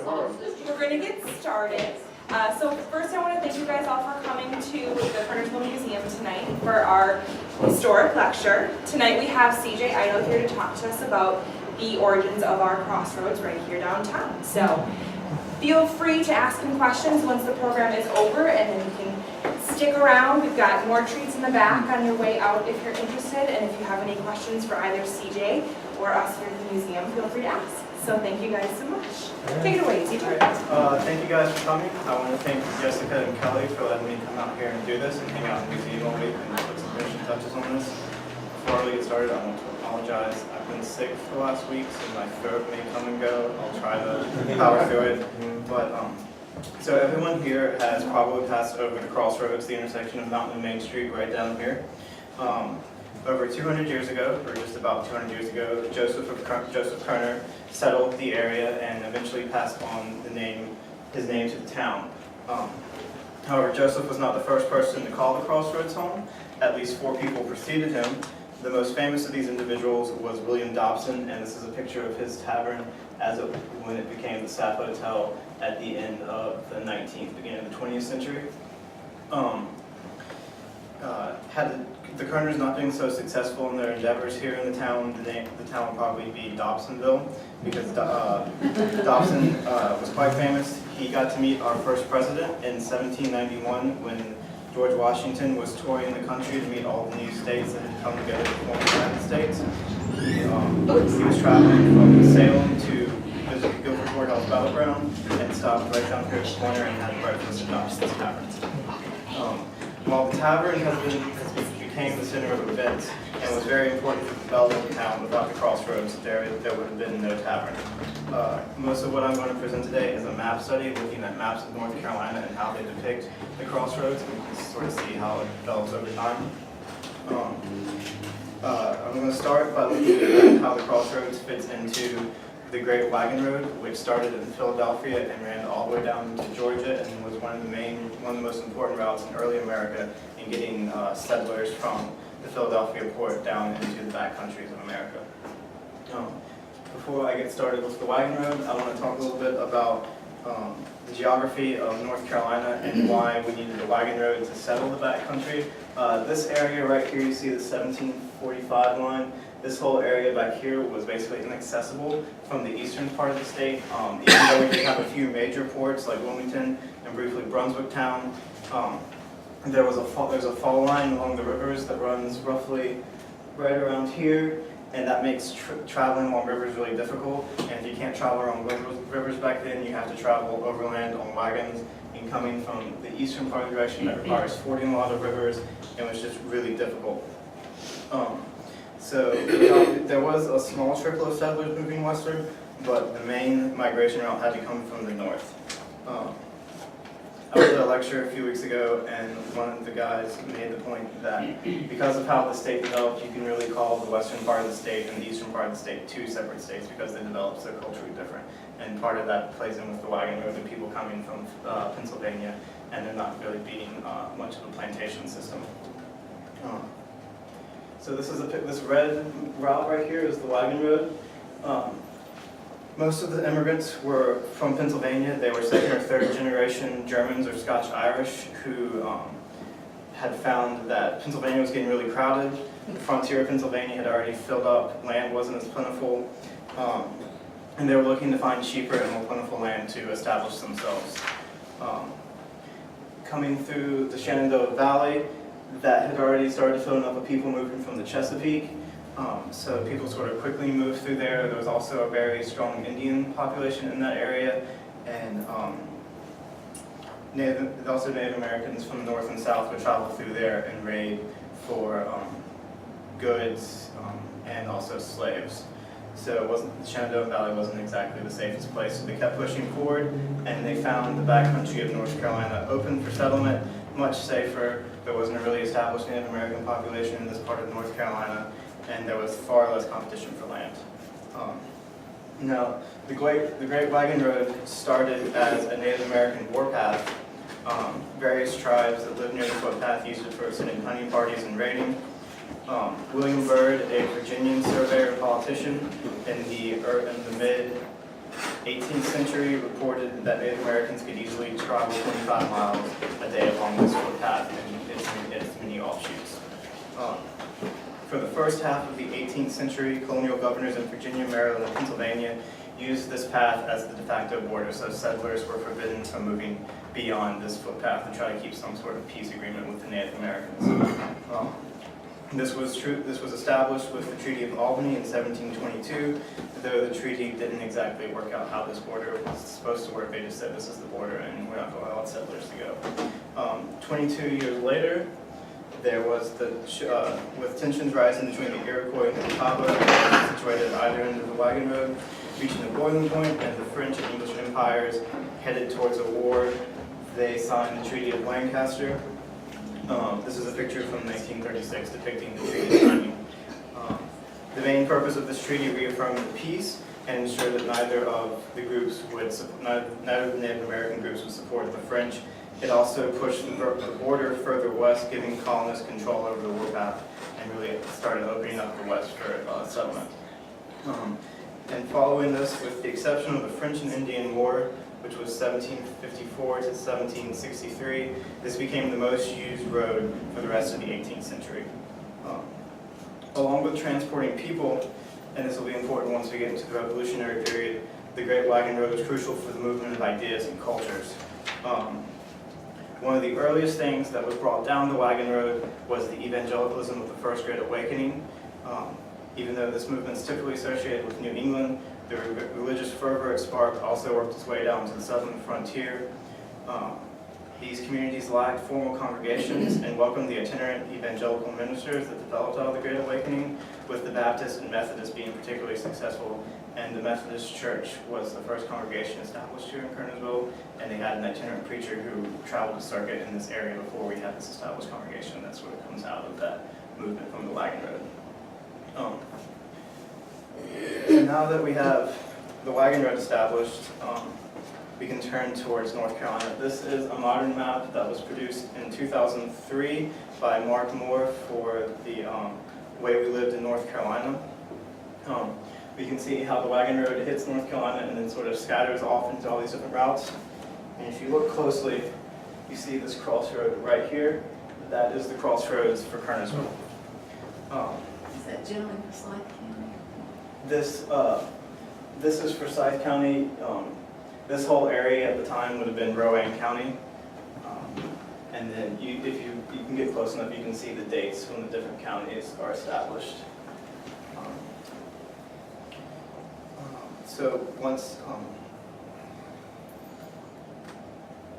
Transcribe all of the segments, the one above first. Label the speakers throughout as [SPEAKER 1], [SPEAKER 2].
[SPEAKER 1] We're going to get started. So first I want to thank you guys all for coming to the Kernersville Museum tonight for our historic lecture. Tonight we have CJ Idle here to talk to us about the origins of our crossroads right here downtown. So feel free to ask him questions once the program is over, and then you can stick around. We've got more treats in the back on your way out if you're interested, and if you have any questions for either CJ or us here at the museum, feel free to ask. So thank you guys so much. Take it away, CJ.
[SPEAKER 2] Thank you guys for coming. I want to thank Jessica and Kelly for letting me come out here and do this and hang out in the museum all week and put some finishing touches on this. Before we get started, I want to apologize. I've been sick for the last week, so my throat may come and go. I'll try to power through it. But so everyone here has probably passed over the Crossroads, the intersection of Mountain and Main Street right down here. Over 200 years ago, or just about 200 years ago, Joseph Kerner settled the area and eventually passed on his name to the town. However, Joseph was not the first person to call the Crossroads home. At least 4 people preceded him. The most famous of these individuals was William Dobson, and this is a picture of his tavern when it became the Sap Hotel at the end of the 19th, beginning of the 20th century. Had the Kerners not been so successful in their endeavors here in the town, the town would probably be Dobsonville, because Dobson was quite famous. He got to meet our first president in 1791 when George Washington was touring the country to meet all the new states that had come together to form the United States. He was traveling from Salem to visit the Guilford Courthouse Battleground and stopped right down here at the corner and had breakfast at Dobson's Tavern. While the tavern became the center of events and was very important for the development of the town, without the crossroads, there would have been no tavern. Most of what I'm going to present today is a map study looking at maps of North Carolina and how they depict the crossroads, and we can sort of see how it develops over time. I'm going to start by looking at how the crossroads fits into the Great Wagon Road, which started in Philadelphia and ran all the way down to Georgia, and was one of the most important routes in early America in getting settlers from the Philadelphia port down into the back countries of America. Before I get started with the Wagon Road, I want to talk a little bit about the geography of North Carolina and why we needed a wagon road to settle the back country. This area right here, you see the 1745 line. This whole area back here was basically inaccessible from the eastern part of the state. Even though we did have a few major ports like Wilmington and briefly Brunswicktown, there's a fall line along the rivers that runs roughly right around here, and that makes traveling along rivers really difficult. And if you can't travel along rivers back then, you have to travel overland on wagons. And coming from the eastern part of the direction, that requires fording a lot of rivers, and was just really difficult. So there was a small trickle of settlers moving westward, but the main migration route had to come from the north. I was at a lecture a few weeks ago, and one of the guys made the point that because of how the state developed, you can really call the western part of the state and the eastern part of the state 2 separate states because they developed so culturally different. And part of that plays in with the wagon road and people coming from Pennsylvania, and they're not really beating much of a plantation system. So this red route right here is the wagon road. Most of the immigrants were from Pennsylvania. They were 2nd or 3rd generation Germans or Scotch-Irish who had found that Pennsylvania was getting really crowded. The frontier of Pennsylvania had already filled up, land wasn't as plentiful, and they were looking to find cheaper and more plentiful land to establish themselves. Coming through the Shenandoah Valley, that had already started filling up with people moving from the Chesapeake. So people sort of quickly moved through there. There was also a very strong Indian population in that area, and also Native Americans from the north and south would travel through there and raid for goods and also slaves. So the Shenandoah Valley wasn't exactly the safest place, so they kept pushing forward, and they found the backcountry of North Carolina open for settlement, much safer. There wasn't a really established Native American population in this part of North Carolina, and there was far less competition for land. Now, the Great Wagon Road started as a Native American warpath. Various tribes that lived near the footpath used it for sending hunting parties and raiding. William Byrd, a Virginian surveyor and politician in the mid 18th century reported that Native Americans could easily travel 25 miles a day along this footpath and its many offshoots. For the first half of the 18th century, colonial governors in Virginia, Maryland, and Pennsylvania used this path as the de facto border, so settlers were forbidden from moving beyond this footpath to try to keep some sort of peace agreement with the Native Americans. This was established with the Treaty of Albany in 1722, though the treaty didn't exactly work out how this border was supposed to work. They just said this is the border and we're not going to allow settlers to go. 22 years later, there was with tensions rising between the Iroquois and the Catawba, situated at either end of the wagon road, reaching a boiling point, and the French and English empires headed towards a war. They signed the Treaty of Lancaster. This is a picture from 1936 depicting the treaty signing. The main purpose of this treaty reaffirmed the peace and ensured that neither of the Native American groups would support the French. It also pushed the border further west, giving colonists control over the warpath, and really started opening up the west for settlement. And following this, with the exception of the French and Indian War, which was 1754 to 1763, this became the most used road for the rest of the 18th century. Along with transporting people, and this will be important once we get into the Revolutionary period, the Great Wagon Road was crucial for the movement of ideas and cultures. One of the earliest things that was brought down the wagon road was the evangelicalism of the First Great Awakening. Even though this movement is typically associated with New England, the religious fervor it sparked also worked its way down to the southern frontier. These communities lacked formal congregations and welcomed the itinerant evangelical ministers that developed out of the Great Awakening, with the Baptists and Methodists being particularly successful. And the Methodist Church was the first congregation established here in Kernersville, and they had an itinerant preacher who traveled the circuit in this area before we had this established congregation. That's what comes out of that movement from the wagon road. Now that we have the wagon road established, we can turn towards North Carolina. This is a modern map that was produced in 2003 by Mark Moore for the way we lived in North Carolina. We can see how the wagon road hits North Carolina and then sort of scatters off into all these different routes. And if you look closely, you see this crossroad right here. That is the crossroads for Kernersville.
[SPEAKER 3] Is that generally for Forsyth County?
[SPEAKER 2] This is Forsyth County. This whole area at the time would have been Rowan County. And then if you can get close enough, you can see the dates when the different counties are established. So once,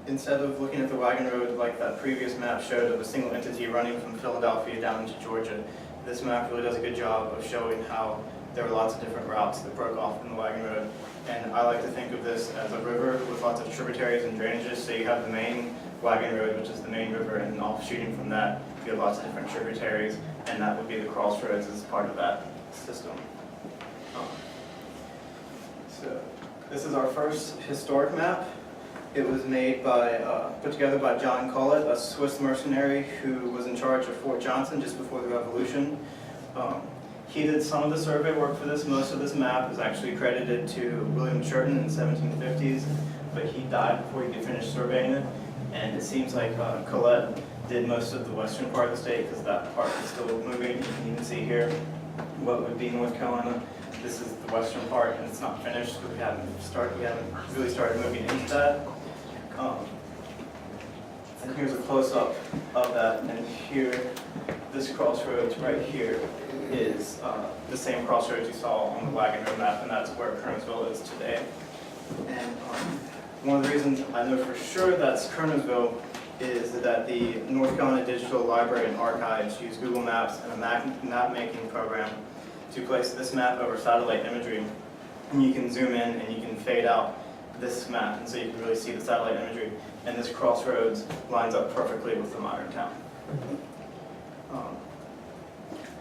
[SPEAKER 2] instead of looking at the wagon road like that previous map showed of a single entity running from Philadelphia down to Georgia, this map really does a good job of showing how there were lots of different routes that broke off from the wagon road. And I like to think of this as a river with lots of tributaries and drainages. So you have the main wagon road, which is the main river, and offshooting from that, you have lots of different tributaries, and that would be the crossroads as part of that system. So this is our first historic map. It was made by, put together by John Kohler, a Swiss mercenary who was in charge of Fort Johnson just before the Revolution. He did some of the survey work for this. Most of this map is actually credited to William Churton in the 1750s, but he died before he could finish surveying it. And it seems like Colette did most of the western part of the state because that part is still moving. You can even see here what would be North Carolina. This is the western part, and it's not finished because we haven't really started moving into that. And here's a close-up of that, and here, this crossroads right here is the same crossroads you saw on the wagon road map, and that's where Kernersville is today. And one of the reasons I know for sure that's Kernersville is that the North Carolina Digital Library and Archives use Google Maps and a map-making program to place this map over satellite imagery. And you can zoom in and you can fade out this map, and so you can really see the satellite imagery. And this crossroads lines up perfectly with the modern town.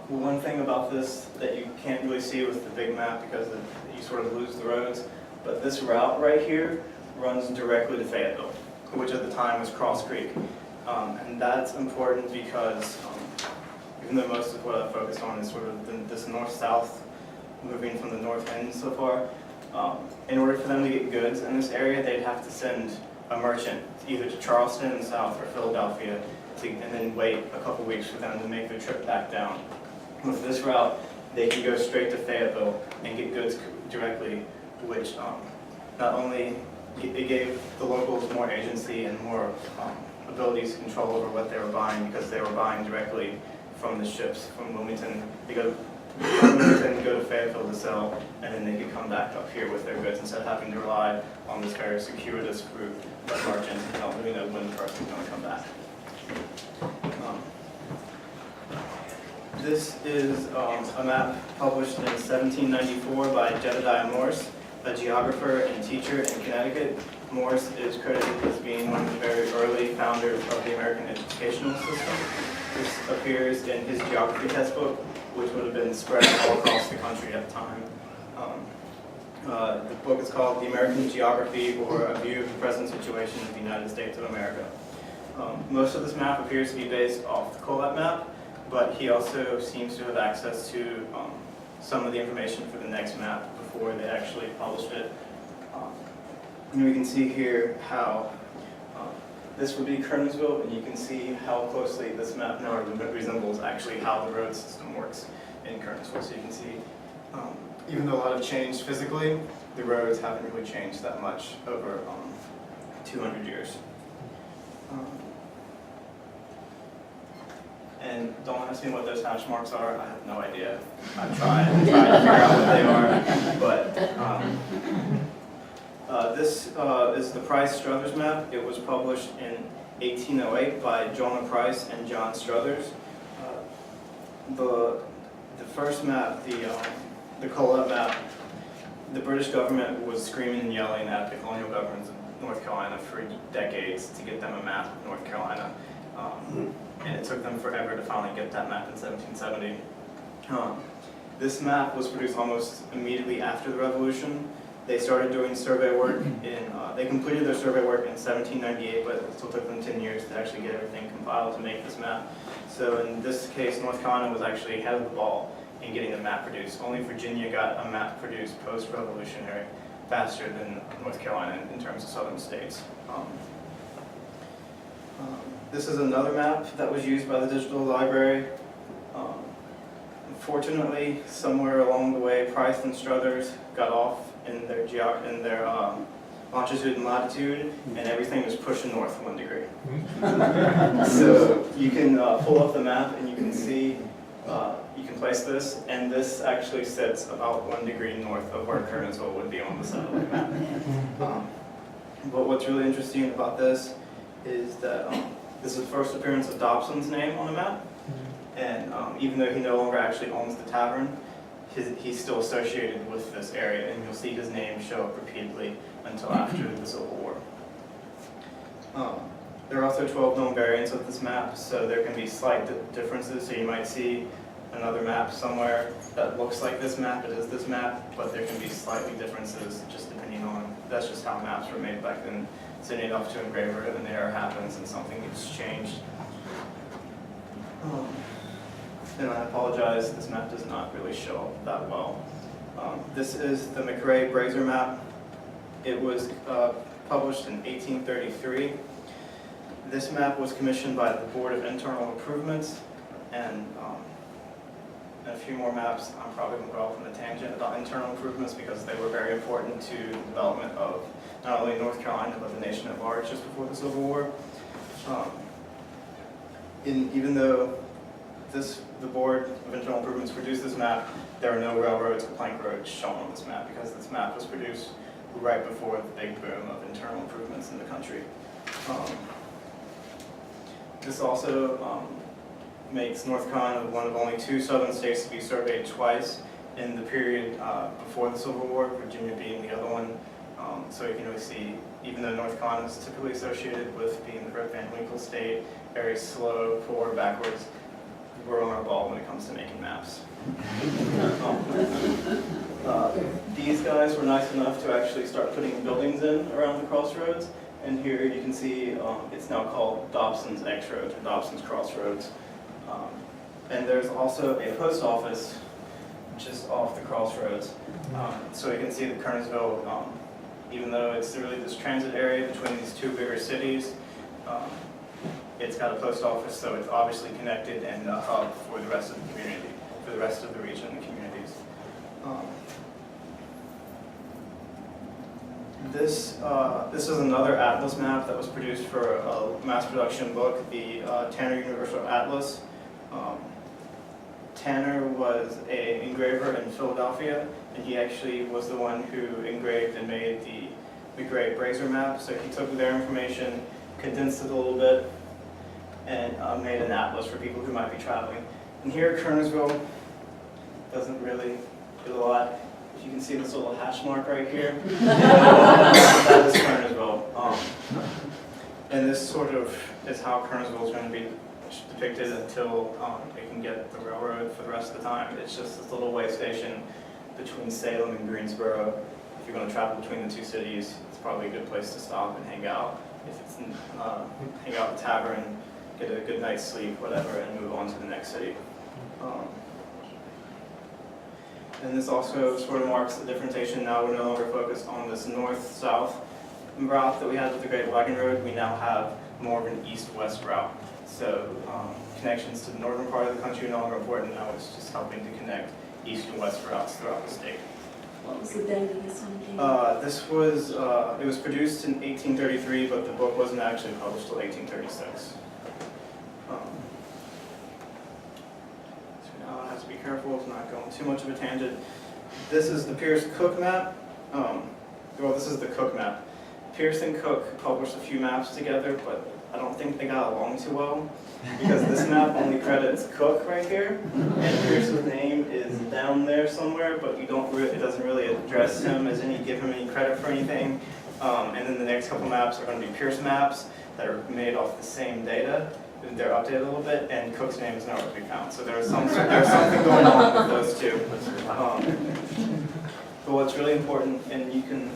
[SPEAKER 2] One thing about this that you can't really see with the big map because you sort of lose the roads, but this route right here runs directly to Fayetteville, which at the time was Cross Creek. And that's important because even though most of what I've focused on is sort of this north-south, moving from the north end so far, In order for them to get goods in this area, they'd have to send a merchant either to Charleston in the south or Philadelphia, and then wait a couple weeks for them to make their trip back down. With this route, they can go straight to Fayetteville and get goods directly, which not only it gave the locals more agency and more abilities to control over what they were buying, because they were buying directly from the ships from Wilmington. They go from Wilmington, go to Fayetteville to sell, and then they could come back up here with their goods instead of having to rely on this very circuitous route of merchants and not really know when the person's going to come back. This is a map published in 1794 by Jedediah Morse, a geographer and teacher in Connecticut. Morse is credited as being one of the very early founders of the American educational system. This appears in his geography textbook, which would have been spread all across the country at the time. The book is called The American Geography, or A View of the Present Situation of the United States of America. Most of this map appears to be based off the Kohler map, but he also seems to have access to some of the information for the next map before they actually published it. And we can see here how this would be Kernersville, and you can see how closely this map now resembles actually how the road system works in Kernersville. So you can see, even though a lot have changed physically, the roads haven't really changed that much over 200 years. And don't ask me what those hash marks are. I have no idea. I've tried to figure out what they are. But this is the Price Struthers map. It was published in 1808 by Jonah Price and John Struthers. The first map, the Kohler map, the British government was screaming and yelling at the colonial governments of North Carolina for decades to get them a map of North Carolina. And it took them forever to finally get that map in 1770. This map was produced almost immediately after the Revolution. They started doing survey work they completed their survey work in 1798, but it still took them 10 years to actually get everything compiled to make this map. So in this case, North Carolina was actually ahead of the ball in getting the map produced. Only Virginia got a map produced post-revolutionary faster than North Carolina in terms of southern states. This is another map that was used by the Digital Library. Unfortunately, somewhere along the way, Price and Struthers got off in their longitude and latitude, and everything was pushing north 1 degree. So you can pull up the map and you can see, you can place this, and this actually sits about 1 degree north of where Kernersville would be on the satellite map. But what's really interesting about this is that this is the first appearance of Dobson's name on the map, and even though he no longer actually owns the tavern, he's still associated with this area, and you'll see his name show up repeatedly until after the Civil War. There are also 12 known variants of this map, so there can be slight differences. So you might see another map somewhere that looks like this map, it is this map, but there can be slightly differences just depending on, that's just how maps were made back then. Send it off to an engraver, and the error happens and something gets changed. And I apologize, this map does not really show up that well. This is the Mcgregor Map. It was published in 1833. This map was commissioned by the Board of Internal Improvements, and a few more maps. I'm probably going to go off on a tangent about internal improvements because they were very important to the development of not only North Carolina, but the nation at large just before the Civil War. Even though the Board of Internal Improvements produced this map, there are no railroads or plank roads shown on this map because this map was produced right before the big boom of internal improvements in the country. This also makes North Carolina one of only 2 southern states to be surveyed twice in the period before the Civil War, Virginia being the other one. So you can really see, even though North Carolina is typically associated with being the Rip Van Winkle state, very slow, poor, backwards, we're on our ball when it comes to making maps. These guys were nice enough to actually start putting buildings in around the crossroads, and here you can see it's now called Dobson's X Roads or Dobson's Crossroads. And there's also a post office just off the Crossroads. So you can see that Kernersville, even though it's really this transit area between these two bigger cities, it's got a post office, so it's obviously connected and a hub for the rest of the community, for the rest of the region and communities. This is another atlas map that was produced for a mass production book, the Tanner Universal Atlas. Tanner was an engraver in Philadelphia, and he actually was the one who engraved and made the Mcgregor Map. So he took their information, condensed it a little bit, and made an atlas for people who might be traveling. And here at Kernersville, doesn't really do a lot. If you can see this little hash mark right here, that is Kernersville. And this sort of is how Kernersville is going to be depicted until it can get the railroad for the rest of the time. It's just this little way station between Salem and Greensboro. If you're going to travel between the two cities, it's probably a good place to stop and hang out. If it's hang out at the tavern, get a good night's sleep, whatever, and move on to the next city. And this also sort of marks the differentiation. Now we're no longer focused on this north-south route that we had with the Great Wagon Road. We now have more of an east-west route. So connections to the northern part of the country are no longer important. Now it's just helping to connect east and west routes throughout the state.
[SPEAKER 3] What was the date of this one again?
[SPEAKER 2] This was, it was produced in 1833, but the book wasn't actually published till 1836. Be careful of not going too much of a tangent. This is the Pierce-Cook map. Well, this is the Cook map. Pierce and Cook published a few maps together, but I don't think they got along too well because this map only credits Cook right here, and Pierce's name is down there somewhere, but it doesn't really address him as give him any credit for anything. And then the next couple maps are going to be Pierce maps that are made off the same data. They're updated a little bit, and Cook's name is nowhere to be found. So there's something going on with those two. But what's really important, and you can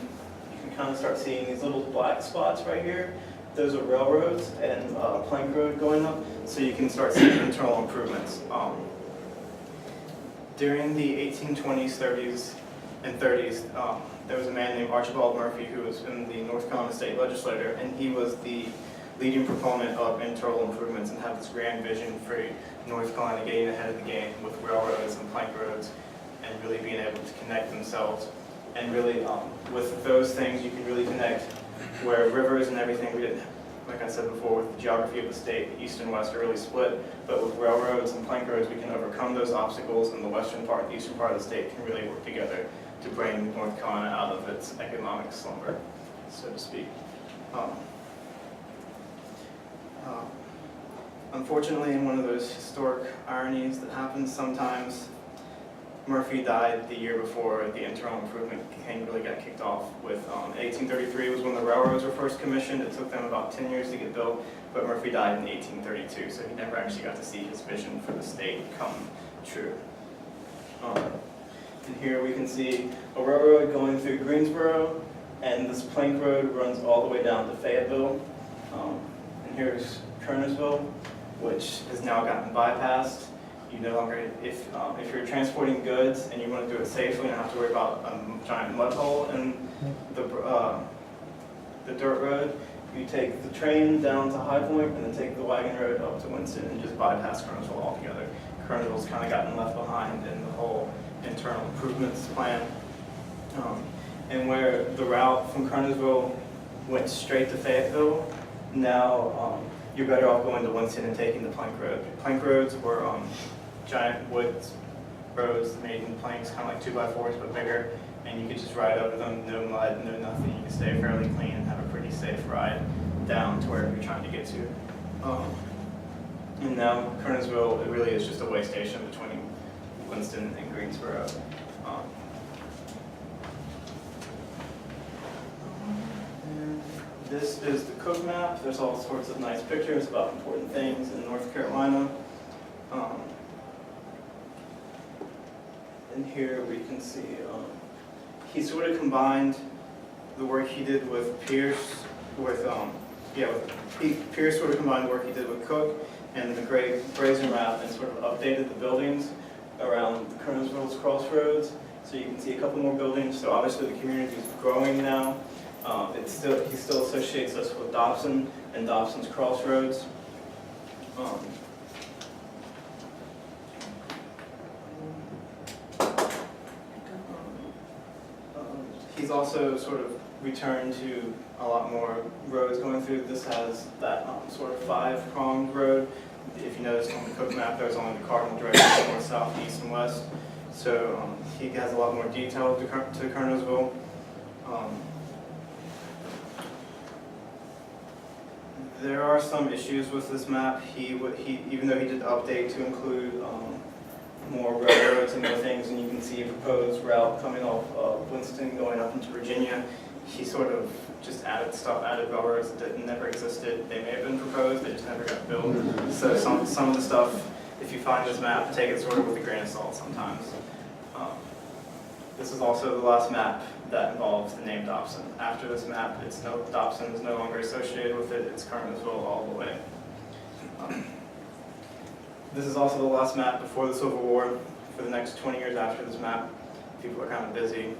[SPEAKER 2] kind of start seeing these little black spots right here. Those are railroads and plank road going up, so you can start seeing internal improvements. During the 1820s, 30s, and 30s, there was a man named Archibald Murphy who was in the North Carolina State Legislature, and he was the leading proponent of internal improvements and have this grand vision for North Carolina getting ahead of the game with railroads and plank roads and really being able to connect themselves. And really, with those things, you can really connect where rivers and everything, we didn't, like I said before, with the geography of the state, the east and west are really split, but with railroads and plank roads, we can overcome those obstacles, and the western part and the eastern part of the state can really work together to bring North Carolina out of its economic slumber, so to speak. Unfortunately, in one of those historic ironies that happens sometimes, Murphy died the year before the internal improvement campaign really got kicked off. With 1833 was when the railroads were first commissioned. It took them about 10 years to get built, but Murphy died in 1832, so he never actually got to see his vision for the state come true. And here we can see a railroad going through Greensboro, and this plank road runs all the way down to Fayetteville. And here's Kernersville, which has now gotten bypassed. You no longer, if you're transporting goods and you want to do it safely, you don't have to worry about a giant mud hole in the dirt road. You take the train down to High Point and then take the wagon road up to Winston and just bypass Kernersville altogether. Kernersville's kind of gotten left behind in the whole internal improvements plan. And where the route from Kernersville went straight to Fayetteville, now you're better off going to Winston and taking the plank road. Plank roads were giant wood roads made in planks, kind of like 2x4s but bigger, and you could just ride over them, no mud, no nothing. You can stay fairly clean and have a pretty safe ride down to wherever you're trying to get to. And now Kernersville, it really is just a way station between Winston and Greensboro. This is the Cook map. There's all sorts of nice pictures about important things in North Carolina. And here we can see he sort of combined the work he did with Pierce Pierce sort of combined the work he did with Cook and the Mcgregor Map and sort of updated the buildings around Kernersville's Crossroads. So you can see a couple more buildings. So obviously the community is growing now. He still associates us with Dobson and Dobson's Crossroads. He's also sort of returned to a lot more roads going through. This has that sort of 5-pronged road. If you notice on the Cook map, there's only the cardinal directions, north, south, east, and west. So he has a lot more detail to Kernersville. There are some issues with this map. Even though he did update to include more railroads and more things, and you can see a proposed route coming off Winston going up into Virginia, he sort of just added railroads that never existed. They may have been proposed, they just never got built. So some of the stuff, if you find this map, take it sort of with a grain of salt sometimes. This is also the last map that involves the name Dobson. After this map, Dobson is no longer associated with it. It's Kernersville all the way. This is also the last map before the Civil War. For the next 20 years after this map, people are kind of busy.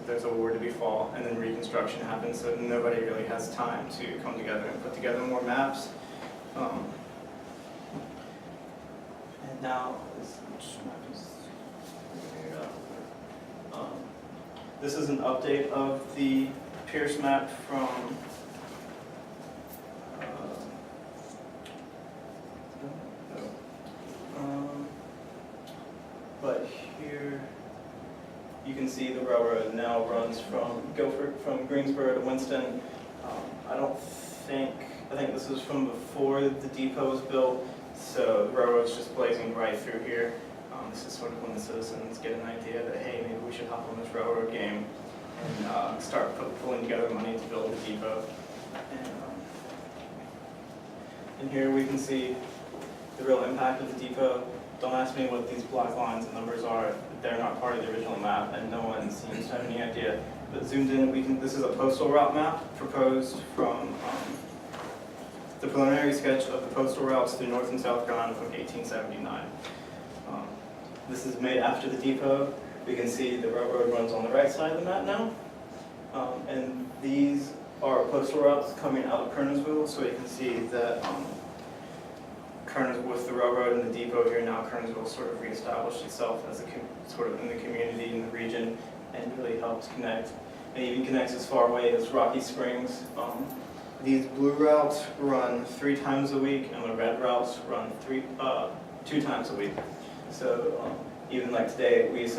[SPEAKER 2] There's a war to be fought, and then Reconstruction happens, so nobody really has time to come together and put together more maps. And now, which map is here? This is an update of the Pierce map from but here you can see the railroad now runs from Greensboro to Winston. I think this is from before the depot was built, so the railroad's just blazing right through here. This is sort of when the citizens get an idea that, hey, maybe we should hop on this railroad game and start pulling together money to build the depot. And here we can see the real impact of the depot. Don't ask me what these black lines and numbers are. They're not part of the original map, and no one seems to have any idea. But zoomed in, this is a postal route map proposed from the preliminary sketch of the postal routes through North and South Carolina from 1879. This is made after the depot. We can see the railroad runs on the right side of the map now. And these are postal routes coming out of Kernersville, so you can see that with the railroad and the depot here now, Kernersville sort of reestablished itself as sort of in the community, in the region, and really helps connect. And even connects as far away as Rocky Springs. These blue routes run 3 times a week, and the red routes run 2 times a week. So even like today, at least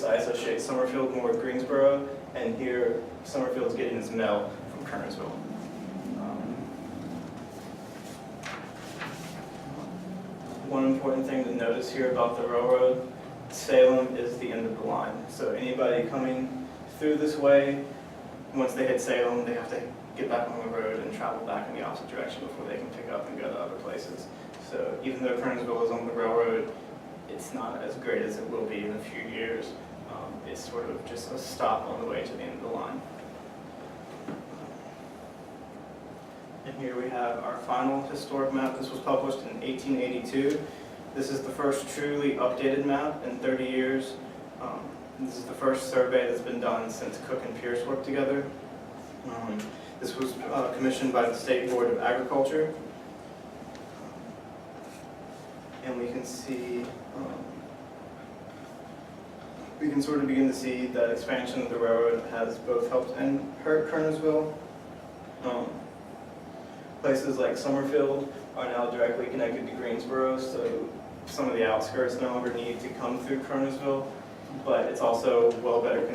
[SPEAKER 2] I associate Summerfield more with Greensboro, and here Summerfield's getting its mail from Kernersville. One important thing to notice here about the railroad, Salem is the end of the line. So anybody coming through this way, once they hit Salem, they have to get back on the road and travel back in the opposite direction before they can pick up and go to other places. So even though Kernersville is on the railroad, it's not as great as it will be in a few years. It's sort of just a stop on the way to the end of the line. And here we have our final historic map. This was published in 1882. This is the first truly updated map in 30 years. This is the first survey that's been done since Cook and Pierce worked together. This was commissioned by the State Board of Agriculture. And we can see, we can sort of begin to see that expansion of the railroad has both helped and hurt Kernersville. Places like Summerfield are now directly connected to Greensboro, so some of the outskirts no longer need to come through Kernersville, but it's also a lot better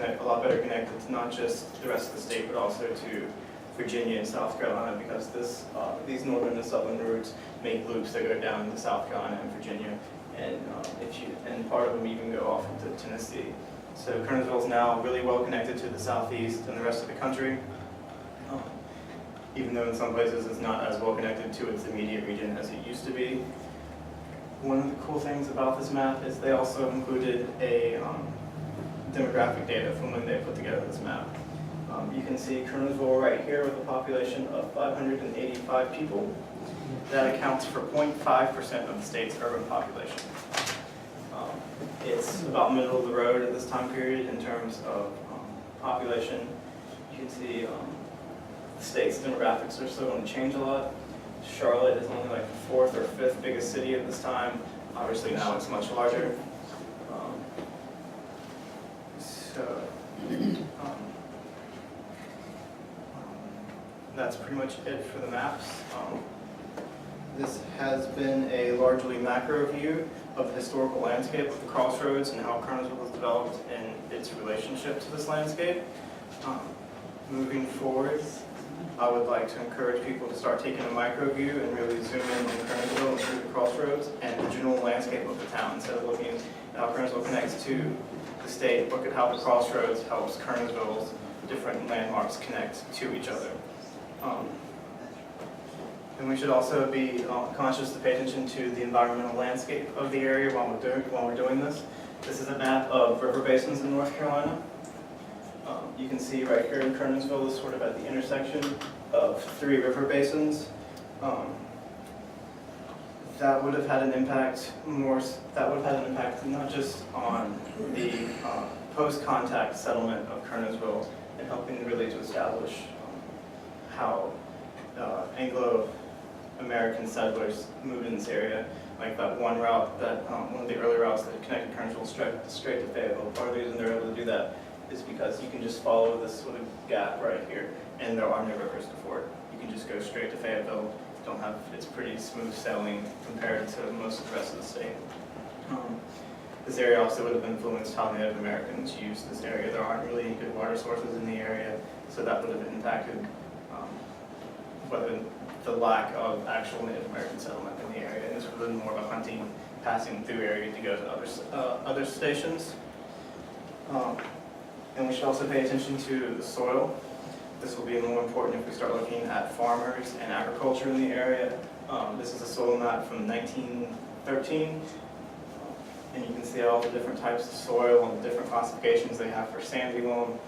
[SPEAKER 2] connected to not just the rest of the state, but also to Virginia and South Carolina, because these northern and southern routes make loops that go down into South Carolina and Virginia, and part of them even go off into Tennessee. So Kernersville is now really well connected to the southeast and the rest of the country, even though in some places it's not as well connected to its immediate region as it used to be. One of the cool things about this map is they also included a demographic data from when they put together this map. You can see Kernersville right here with a population of 585 people. That accounts for 0.5% of the state's urban population. it's about middle of the road at this time period in terms of population. You can see the state's demographics are still going to change a lot. Charlotte is only like the 4th or 5th biggest city at this time. Obviously now it's much larger. That's pretty much it for the maps. This has been a largely macro view of the historical landscape of the Crossroads and how Kernersville has developed in its relationship to this landscape. Moving forward, I would like to encourage people to start taking a micro view and really zoom in on Kernersville and through the Crossroads and the general landscape of the town. Instead of looking at how Kernersville connects to the state, look at how the Crossroads helps Kernersville's different landmarks connect to each other. And we should also be conscious to pay attention to the environmental landscape of the area while we're doing this. This is a map of river basins in North Carolina. You can see right here in Kernersville is sort of at the intersection of 3 river basins. That would have had an impact not just on the post-contact settlement of Kernersville and helping really to establish how Anglo-American settlers moved in this area. Like that one route, one of the early routes that connected Kernersville straight to Fayetteville. Part of the reason they're able to do that is because you can just follow this sort of gap right here, and there are no rivers to ford. You can just go straight to Fayetteville. It's pretty smooth sailing compared to most of the rest of the state. This area also would have influenced how Native Americans used this area. There aren't really good water sources in the area, so that would have impacted whether the lack of actual Native American settlement in the area. And this would have been more of a hunting, passing through area to go to other stations. And we should also pay attention to the soil. This will be more important if we start looking at farmers and agriculture in the area. This is a soil map from 1913. And you can see all the different types of soil and the different classifications they have for sandy loam.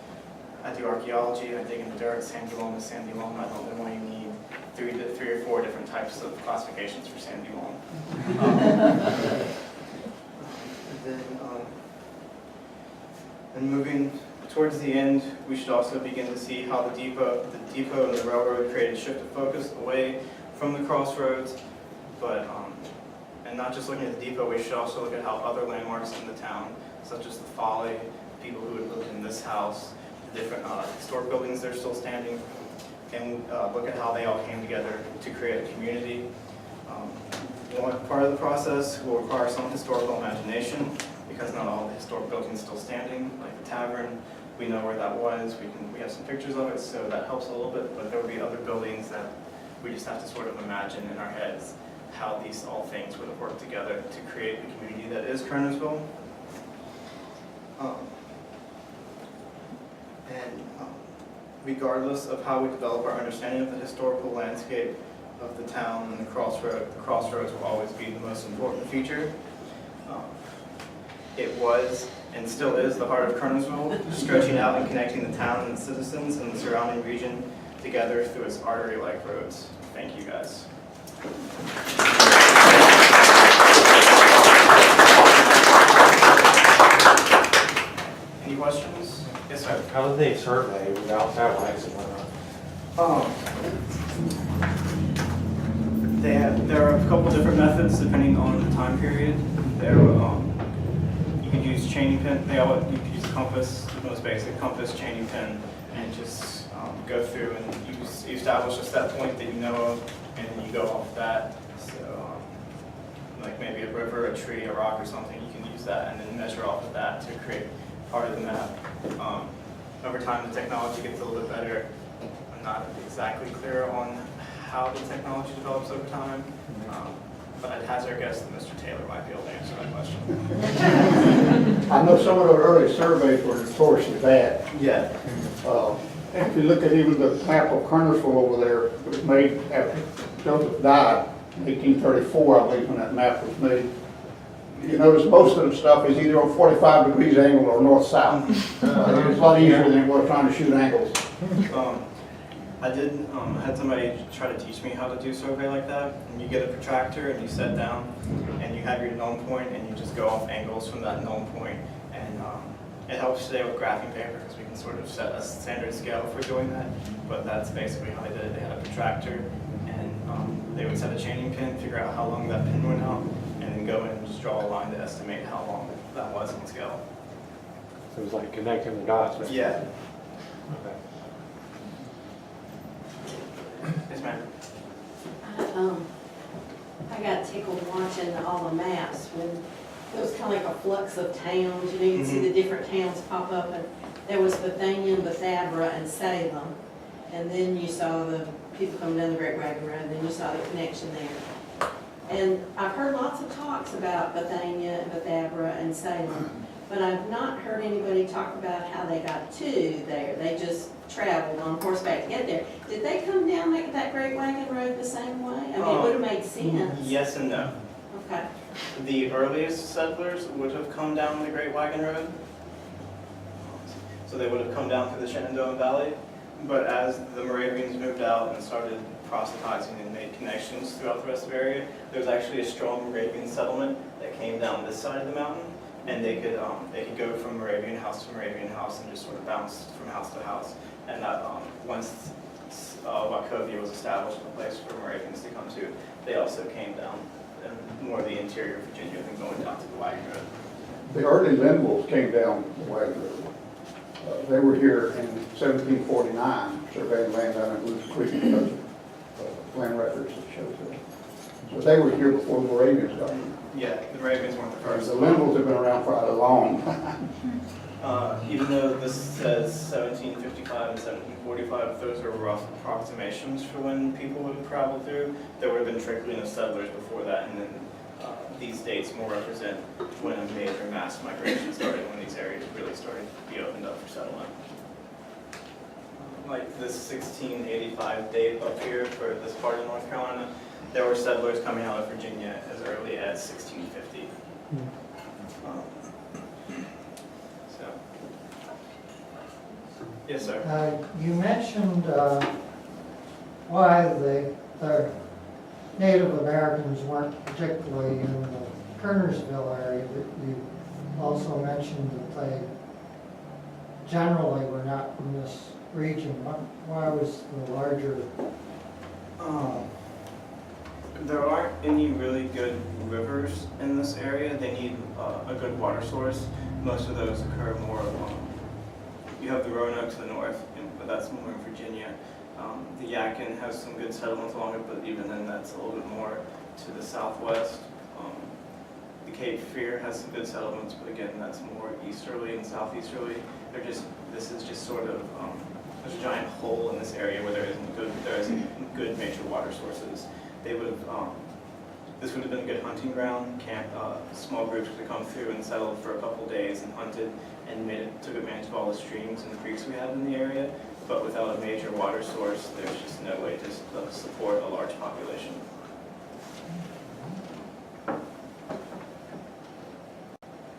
[SPEAKER 2] I do archaeology, I dig into dirt. Sandy loam is sandy loam. I don't know why you need three or four different types of classifications for sandy loam. And moving towards the end, we should also begin to see how the depot and the railroad created a shift of focus away from the Crossroads, and not just looking at the depot, we should also look at how other landmarks in the town, such as the Folly, people who had lived in this house, the different historic buildings that are still standing, and look at how they all came together to create a community. One part of the process will require some historical imagination, because not all the historic buildings are still standing, like the tavern. We know where that was. We have some pictures of it, so that helps a little bit. But there will be other buildings that we just have to sort of imagine in our heads how these all things would have worked together to create the community that is Kernersville. Regardless of how we develop our understanding of the historical landscape of the town and the crossroads will always be the most important feature. It was and still is the heart of Kernersville, stretching out and connecting the town and the citizens and the surrounding region together through its artery-like roads. Thank you, guys. Any questions? Yes, sir.
[SPEAKER 4] How did they survey without satellites and whatnot?
[SPEAKER 2] There are a couple different methods depending on the time period. You could use chaining pin. You could use compass, the most basic compass, chaining pin, and just go through and you establish a set point that you know of, and you go off that. So, like maybe a river, a tree, a rock, or something, you can use that and then measure off of that to create part of the map. Over time, the technology gets a little bit better. I'm not exactly clear on how the technology develops over time, but I'd hazard a guess that Mr. Taylor might be able to answer that question.
[SPEAKER 5] I know some of the early surveys were notoriously bad.
[SPEAKER 2] Yeah.
[SPEAKER 5] If you look at even the map of Kernersville over there, it was made after Joseph died, 1834, I believe, when that map was made. You notice most of the stuff is either on 45 degrees angle or north-south. It's a lot easier than we're trying to shoot angles.
[SPEAKER 2] I did, I had somebody try to teach me how to do survey like that. And you get a protractor and you set down and you have your null point and you just go off angles from that null point. And it helps today with graphing paper because we can sort of set a standard scale for doing that. But that's basically how they did it. They had a protractor and they would set a chaining pin, figure out how long that pin went out, and then go in and just draw a line to estimate how long that was on scale.
[SPEAKER 4] It was like connecting the dots. Right?
[SPEAKER 2] Yeah.
[SPEAKER 4] Okay.
[SPEAKER 2] Yes, ma'am.
[SPEAKER 3] I got tickled watching all the maps when it was kind of like a flux of towns, you know, you can see the different towns pop up, and there was Bethania, Bethabara, and Salem. And then you saw the people coming down the Great Wagon Road, and then you saw the connection there. And I've heard lots of talks about Bethania, Bethabara, and Salem, but I've not heard anybody talk about how they got to there. They just traveled on horseback to get there. Did they come down that Great Wagon Road the same way? I mean, it would have made sense.
[SPEAKER 2] Yes and no.
[SPEAKER 3] Okay.
[SPEAKER 2] The earliest settlers would have come down the Great Wagon Road. So they would have come down through the Shenandoah Valley. But as the Moravians moved out and started proselytizing and made connections throughout the rest of the area, there was actually a strong Moravian settlement that came down this side of the mountain. And they could go from Moravian house to Moravian house and just sort of bounce from house to house. And that once Wachovia was established, a place for Moravians to come to, they also came down in more of the interior of Virginia than going down to the Wagon Road.
[SPEAKER 5] The early Linvilles came down the Wagon Road. They were here in 1749, surveying land down in Blues Creek because of land records that shows that. So they were here before the Moravians got here.
[SPEAKER 2] Yeah, the Moravians weren't the first.
[SPEAKER 5] The Linvilles have been around for a long time.
[SPEAKER 2] Even though this says 1755 and 1745, those are rough approximations for when people would have traveled through. There would have been trickling of settlers before that, and then these dates more represent when a major mass migration started, when these areas really started to be opened up for settlement. Like this 1685 date up here for this part of North Carolina, there were settlers coming out of Virginia as early as 1650. Yes, sir.
[SPEAKER 6] You mentioned why the Native Americans weren't particularly in the Kernersville area, but you also mentioned that they generally were not in this region. Why was the larger?
[SPEAKER 2] There aren't any really good rivers in this area. They need a good water source. Most of those occur more you have the Roanoke to the north, but that's more in Virginia. The Yadkin has some good settlements along it, but even then that's a little bit more to the southwest. The Cape Fear has some good settlements, but again, that's more easterly and southeasterly. This is just sort of, there's a giant hole in this area where there isn't good major water sources. They would have, this would have been a good hunting ground. Small groups could come through and settled for a couple days and hunted and took advantage of all the streams and creeks we have in the area. But without a major water source, there's just no way to support a large population.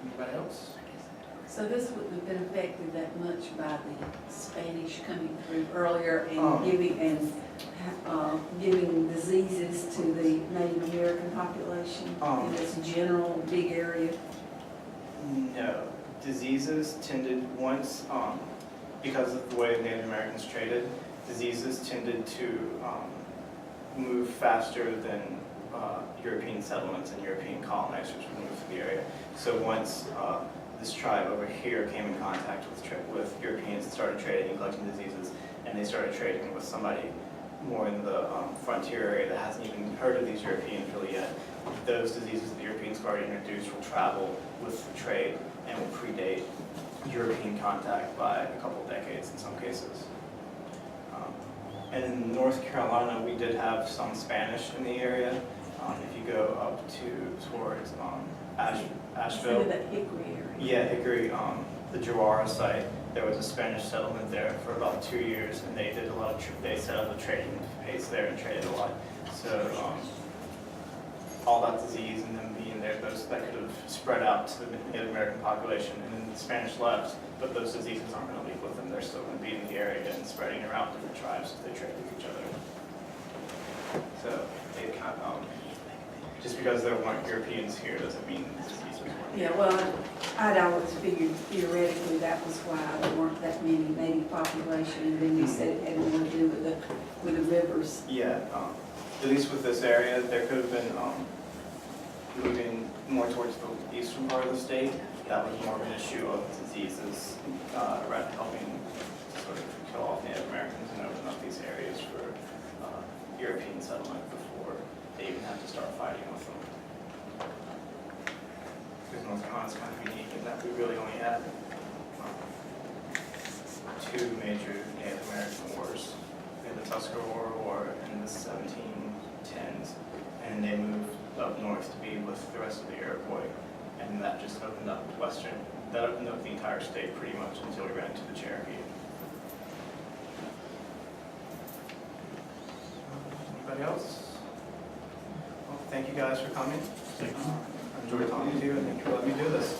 [SPEAKER 2] Anybody else?
[SPEAKER 3] So this wouldn't have been affected that much by the Spanish coming through earlier and giving diseases to the Native American population in this general big area?
[SPEAKER 2] No. Diseases tended once, because of the way Native Americans traded, diseases tended to move faster than European settlements and European colonizers would move through the area. So once this tribe over here came in contact with Europeans and started trading and collecting diseases, and they started trading with somebody more in the frontier area that hasn't even heard of these Europeans really yet, those diseases that the Europeans already introduced will travel with the trade and will predate European contact by a couple of decades in some cases. And in North Carolina, we did have some Spanish in the area. If you go up towards Asheville.
[SPEAKER 3] That Hickory area.
[SPEAKER 2] Yeah, Hickory, the Jawara site, there was a Spanish settlement there for about 2 years, and they did a lot of, they set up a trading pace there and traded a lot. So all that disease and them being there those that could have spread out to the Native American population, and then the Spanish left, but those diseases aren't going to leave with them. They're still going to be in the area and spreading around different tribes as they trade with each other. So they kind of, just because there weren't Europeans here doesn't mean the diseases weren't.
[SPEAKER 7] Yeah, well, I'd always figured theoretically that was why there weren't that many native population, and then you said it had more to do with the rivers.
[SPEAKER 2] Yeah, at least with this area, there could have been moving more towards the eastern part of the state. That was more of an issue of diseases, rather helping sort of kill off Native Americans and open up these areas for European settlement before they even had to start fighting with them. Because North Carolina's kind of unique in that we really only had two major Native American wars. We had the Tuscarora War in the 1710s, and they moved up north to be with the rest of the Iroquois, and that just opened up that opened up the entire state pretty much until we ran into the Cherokee. Anybody else? Well, thank you guys for coming. I enjoyed talking to you, and thank you for letting me do this.